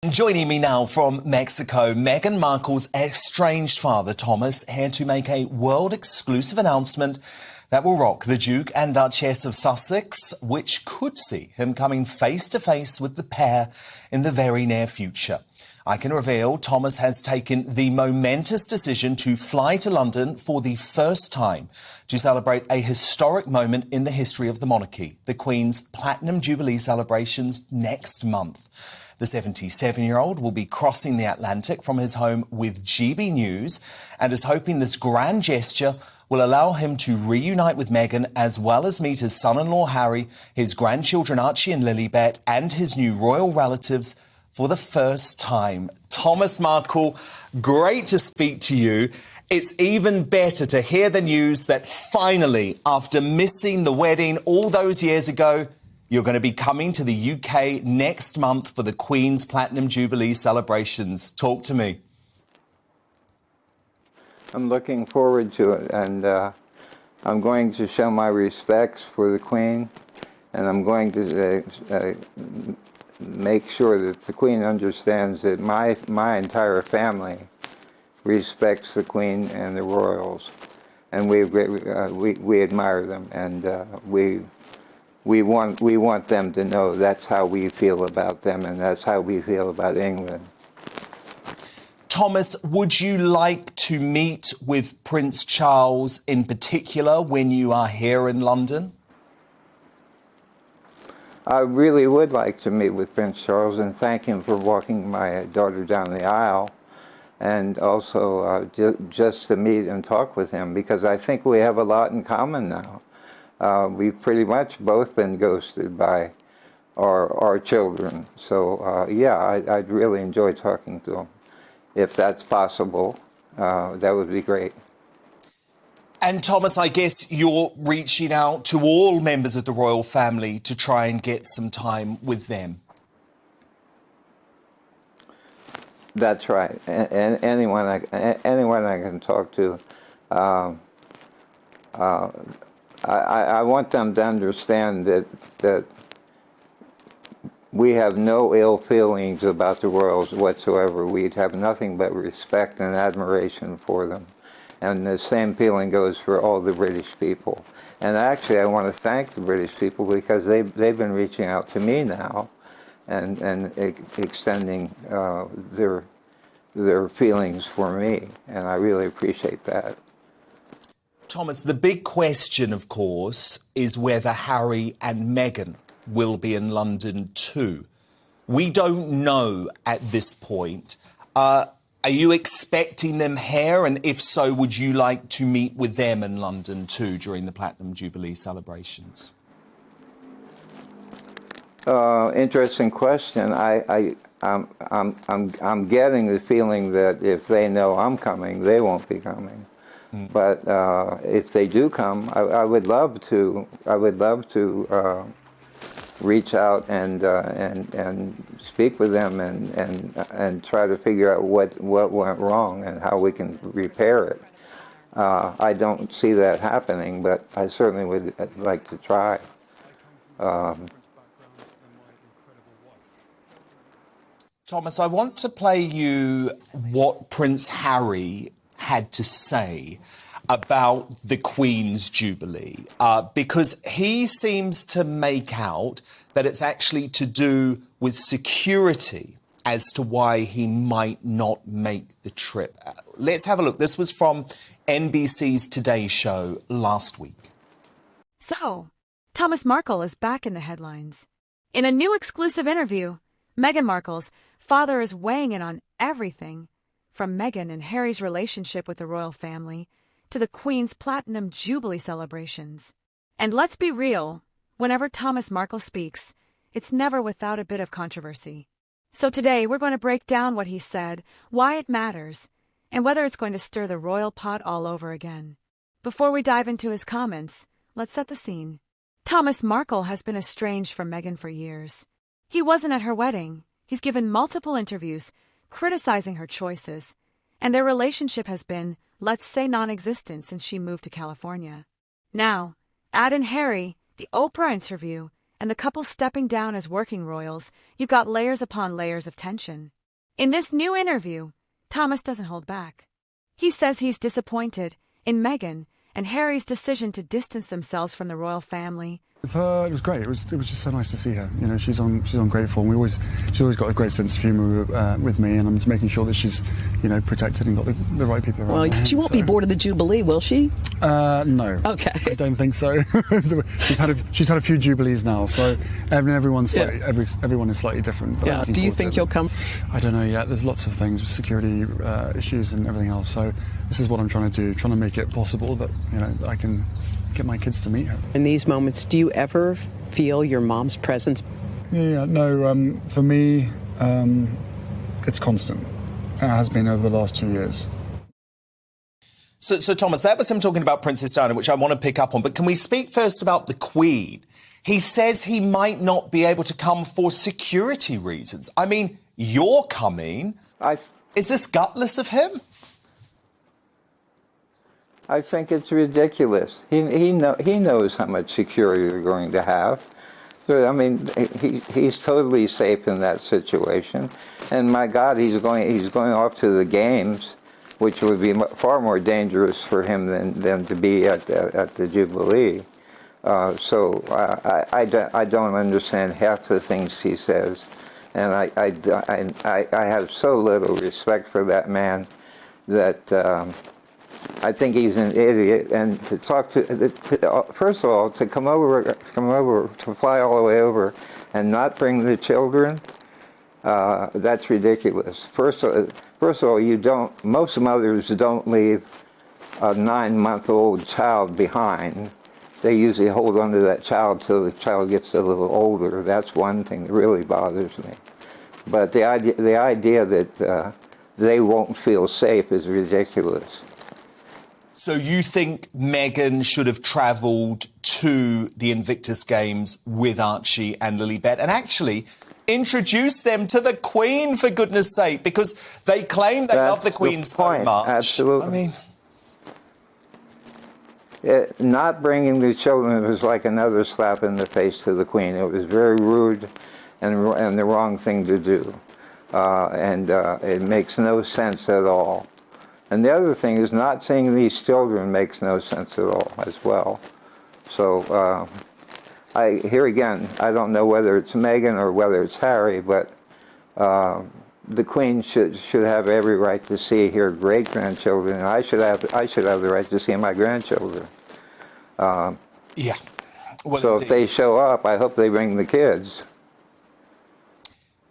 Joining me now from Mexico, Meghan Markle's estranged father, Thomas, here to make a world-exclusive announcement that will rock the Duke and Duchess of Sussex, which could see him coming face-to-face with the pair in the very near future. I can reveal Thomas has taken the momentous decision to fly to London for the first time to celebrate a historic moment in the history of the monarchy, the Queen's Platinum Jubilee celebrations next month. The 77-year-old will be crossing the Atlantic from his home with GB News and is hoping this grand gesture will allow him to reunite with Meghan as well as meet his son-in-law Harry, his grandchildren Archie and Lilibet and his new royal relatives for the first time. Thomas Markle, great to speak to you. It's even better to hear the news that finally, after missing the wedding all those years ago, you're going to be coming to the UK next month for the Queen's Platinum Jubilee celebrations. Talk to me. I'm looking forward to it, and I'm going to show my respects for the Queen, and I'm going to make sure that the Queen understands that my entire family respects the Queen and the royals, and we admire them, and we want them to know that's how we feel about them, and that's how we feel about England. Thomas, would you like to meet with Prince Charles in particular when you are here in London? I really would like to meet with Prince Charles and thank him for walking my daughter down the aisle, and also just to meet and talk with him, because I think we have a lot in common now. We've pretty much both been ghosted by our children. So, yeah, I'd really enjoy talking to them. If that's possible, that would be great. And Thomas, I guess you're reaching out to all members of the royal family to try and get some time with them. That's right. And anyone I can talk to. I want them to understand that we have no ill feelings about the royals whatsoever. We'd have nothing but respect and admiration for them. And the same feeling goes for all the British people. And actually, I want to thank the British people because they've been reaching out to me now and extending their feelings for me. And I really appreciate that. Thomas, the big question, of course, is whether Harry and Meghan will be in London too. We don't know at this point. Are you expecting them here? And if so, would you like to meet with them in London too during the Platinum Jubilee celebrations? Interesting question. I'm getting the feeling that if they know I'm coming, they won't be coming. But if they do come, I would love to. Reach out and speak with them and try to figure out what went wrong and how we can repair it. I don't see that happening, but I certainly would like to try. Thomas, I want to play you what Prince Harry had to say about the Queen's Jubilee, because he seems to make out that it's actually to do with security as to why he might not make the trip. Let's have a look. This was from NBC's Today Show last week. So, Thomas Markle is back in the headlines. In a new exclusive interview, Meghan Markle's father is weighing in on everything from Meghan and Harry's relationship with the royal family to the Queen's Platinum Jubilee celebrations. And let's be real, whenever Thomas Markle speaks, it's never without a bit of controversy. So today we're going to break down what he said, why it matters, and whether it's going to stir the royal pot all over again. Before we dive into his comments, let's set the scene. Thomas Markle has been estranged from Meghan for years. He wasn't at her wedding. He's given multiple interviews criticizing her choices, and their relationship has been, let's say, non-existent since she moved to California. Now, add in Harry, the Oprah interview, and the couple stepping down as working royals, you've got layers upon layers of tension. In this new interview, Thomas doesn't hold back. He says he's disappointed in Meghan and Harry's decision to distance themselves from the royal family. With her, it was great. It was just so nice to see her. You know, she's on great form. She's always got a great sense of humour with me, and I'm just making sure that she's, you know, protected and got the right people around. Well, she won't be bored of the Jubilee, will she? No. Okay. I don't think so. she's had a few Jubilees now, so everyone is slightly different. But Yeah. Do you think you'll come? I don't know yet. There's lots of things with security issues and everything else. So this is what I'm trying to do, trying to make it possible that, you know, I can get my kids to meet her. In these moments, do you ever feel your mom's presence? Yeah, no, for me, it's constant. It has been over the last 2 years. So, Thomas, that was him talking about Princess Diana, which I want to pick up on. But can we speak first about the Queen? He says he might not be able to come for security reasons. I mean, you're coming. Is this gutless of him? I think it's ridiculous. He knows how much security they're going to have. So, I mean, he's totally safe in that situation. And my God, he's going off to the games, which would be far more dangerous for him than to be at the Jubilee. So I don't understand half the things he says, and I have so little respect for that man that. I think he's an idiot, and to talk to first of all, to come over, to fly all the way over, and not bring the children, that's ridiculous. First of all, most mothers don't leave a 9-month-old child behind. They usually hold on to that child till the child gets a little older. That's one thing that really bothers me. But the idea that they won't feel safe is ridiculous. So you think Meghan should have travelled to the Invictus Games with Archie and Lilibet and actually introduced them to the Queen, for goodness sake, because they claim they love the Queen so much. Absolutely. I mean, not bringing the children was like another slap in the face to the Queen. It was very rude and the wrong thing to do. It makes no sense at all. And the other thing is not seeing these children makes no sense at all as well. So here again, I don't know whether it's Meghan or whether it's Harry, but the Queen should have every right to see her great-grandchildren, and I should have the right to see my grandchildren. yeah. Well, so indeed. if they show up, I hope they bring the kids.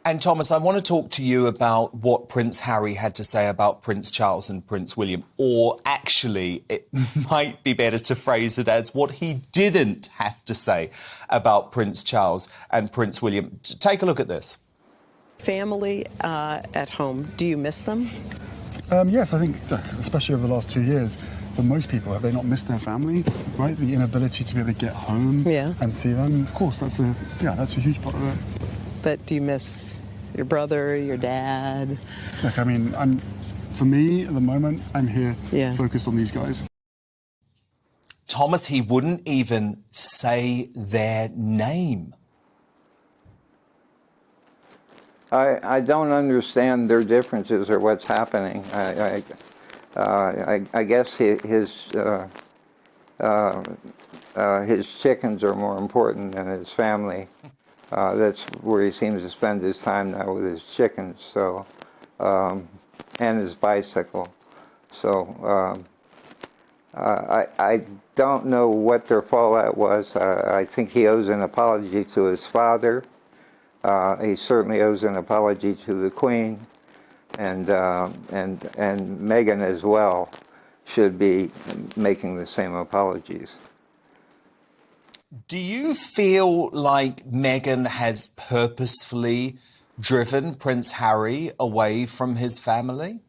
And Thomas, I want to talk to you about what Prince Harry had to say about Prince Charles and Prince William. Or actually, it might be better to phrase it as what he didn't have to say about Prince Charles and Prince William. Take a look at this. Family at home, do you miss them? Yes, I think, especially over the last 2 years, for most people, have they not missed their family, right? The inability to be able to get home and see them. Of course, that's a huge part of it. But do you miss your brother, your dad? Look, I mean, for me, at the moment, I'm here focused on these guys. Thomas, he wouldn't even say their name. I don't understand their differences or what's happening. I guess his chickens are more important than his family. That's where he seems to spend his time now, with his chickens. So, and his bicycle. So I don't know what their fallout was. I think he owes an apology to his father. He certainly owes an apology to the Queen, and Meghan as well should be making the same apologies. Do you feel like Meghan has purposefully driven Prince Harry away from his family?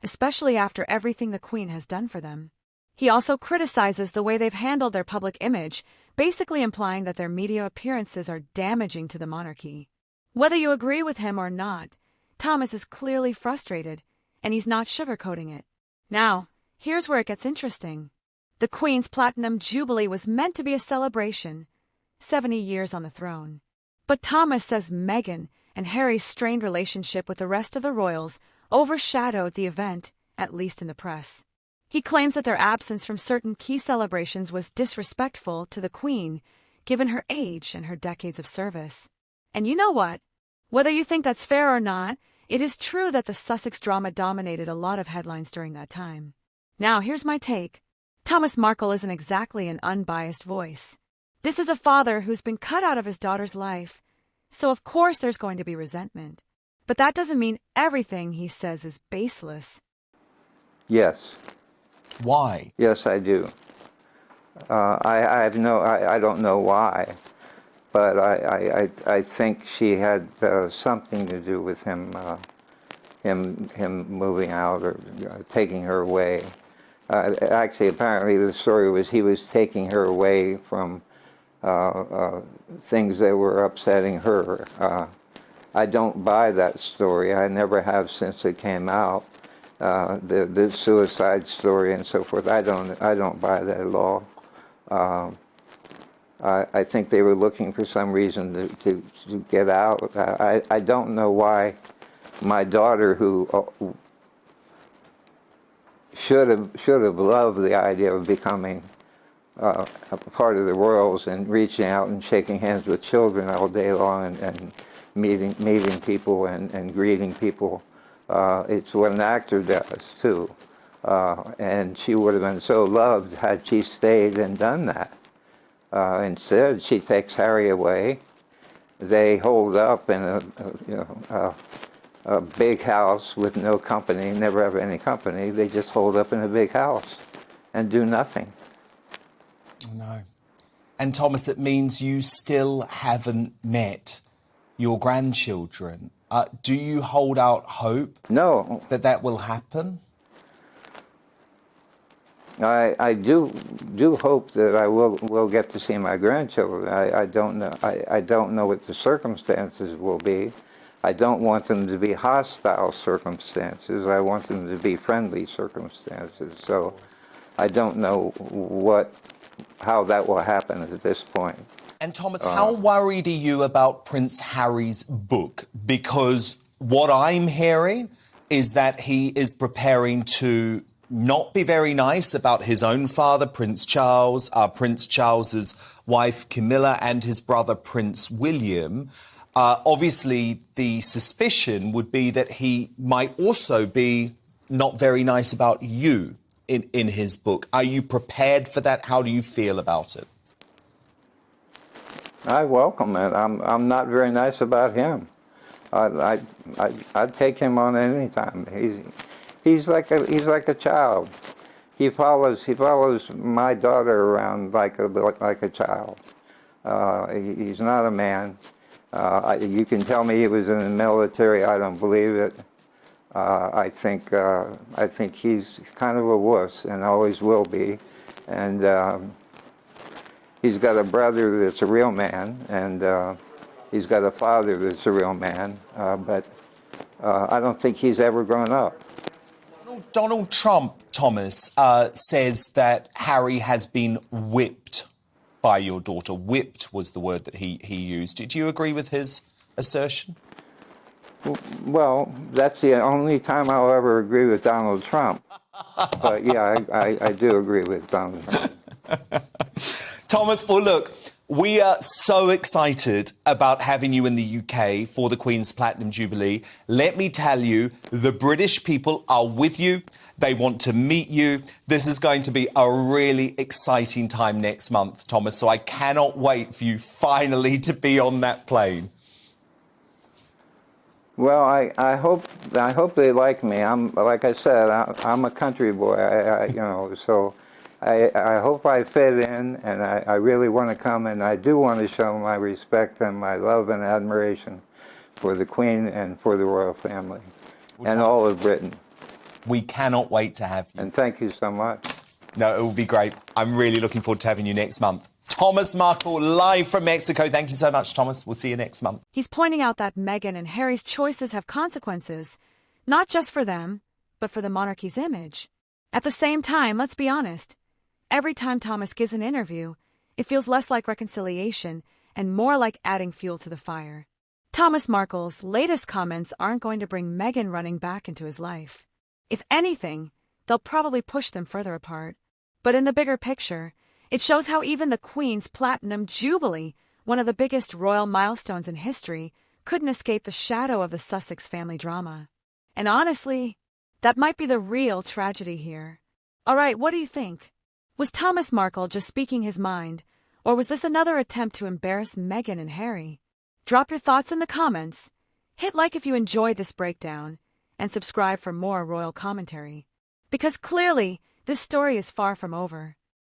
Especially after everything the Queen has done for them. He also criticizes the way they've handled their public image, basically implying that their media appearances are damaging to the monarchy. Whether you agree with him or not, Thomas is clearly frustrated, and he's not sugarcoating it. Now, here's where it gets interesting. The Queen's Platinum Jubilee was meant to be a celebration, 70 years on the throne. But Thomas says Meghan and Harry's strained relationship with the rest of the royals overshadowed the event, at least in the press. He claims that their absence from certain key celebrations was disrespectful to the Queen, given her age and her decades of service. And you know what? Whether you think that's fair or not, it is true that the Sussex drama dominated a lot of headlines during that time. Now, here's my take. Thomas Markle isn't exactly an unbiased voice. This is a father who's been cut out of his daughter's life, so of course there's going to be resentment. But that doesn't mean everything he says is baseless. Yes. Why? Yes, I do. I don't know why, but I think she had something to do with him moving out or taking her away. Actually, apparently the story was he was taking her away from things that were upsetting her. I don't buy that story. I never have since it came out. The suicide story and so forth. I don't buy that at all. I think they were looking for some reason to get out. I don't know why my daughter, who should have loved the idea of becoming a part of the royals and reaching out and shaking hands with children all day long and meeting people and greeting people. It's what an actor does too, and she would have been so loved had she stayed and done that. Instead, she takes Harry away. They hold up in a big house with no company, never have any company. They just hold up in a big house and do nothing. No. And Thomas, it means you still haven't met your grandchildren. Do you hold out hope? No. That will happen? I do hope that I will get to see my grandchildren. I don't know. I don't know what the circumstances will be. I don't want them to be hostile circumstances. I want them to be friendly circumstances. So I don't know how that will happen at this point. And Thomas, how worried are you about Prince Harry's book? Because what I'm hearing is that he is preparing to not be very nice about his own father, Prince Charles, Prince Charles's wife Camilla, and his brother Prince William. Obviously, the suspicion would be that he might also be not very nice about you in his book. Are you prepared for that? How do you feel about it? I welcome it. I'm not very nice about him. I'd take him on any time. He's like a child. He follows my daughter around like a child. He's not a man. You can tell me he was in the military. I don't believe it. I think he's kind of a wuss and always will be. And he's got a brother that's a real man, and he's got a father that's a real man. But I don't think he's ever grown up. Donald Trump, Thomas, says that Harry has been whipped by your daughter. Whipped was the word that he used. Do you agree with his assertion? Well, that's the only time I'll ever agree with Donald Trump. But yeah, I do agree with Donald Trump. Thomas, well, look, we are so excited about having you in the UK for the Queen's Platinum Jubilee. Let me tell you, the British people are with you. They want to meet you. This is going to be a really exciting time next month, Thomas, so I cannot wait for you finally to be on that plane. Well, I hope they like me. Like I said, I'm a country boy. So I hope I fit in, and I really want to come, and I do want to show my respect and my love and admiration for the Queen and for the royal family and all of Britain. We cannot wait to have you. And thank you so much. No, it will be great. I'm really looking forward to having you next month. Thomas Markle, live from Mexico. Thank you so much, Thomas. We'll see you next month. He's pointing out that Meghan and Harry's choices have consequences, not just for them, but for the monarchy's image. At the same time, let's be honest, every time Thomas gives an interview, It feels less like reconciliation and more like adding fuel to the fire. Thomas Markle's latest comments aren't going to bring Meghan running back into his life. If anything, they'll probably push them further apart. But in the bigger picture, it shows how even the Queen's Platinum Jubilee, one of the biggest royal milestones in history, couldn't escape the shadow of the Sussex family drama. And honestly, that might be the real tragedy here. Alright, what do you think? Was Thomas Markle just speaking his mind, or was this another attempt to embarrass Meghan and Harry? Drop your thoughts in the comments, hit like if you enjoyed this breakdown, and subscribe for more royal commentary. Because clearly, this story is far from over.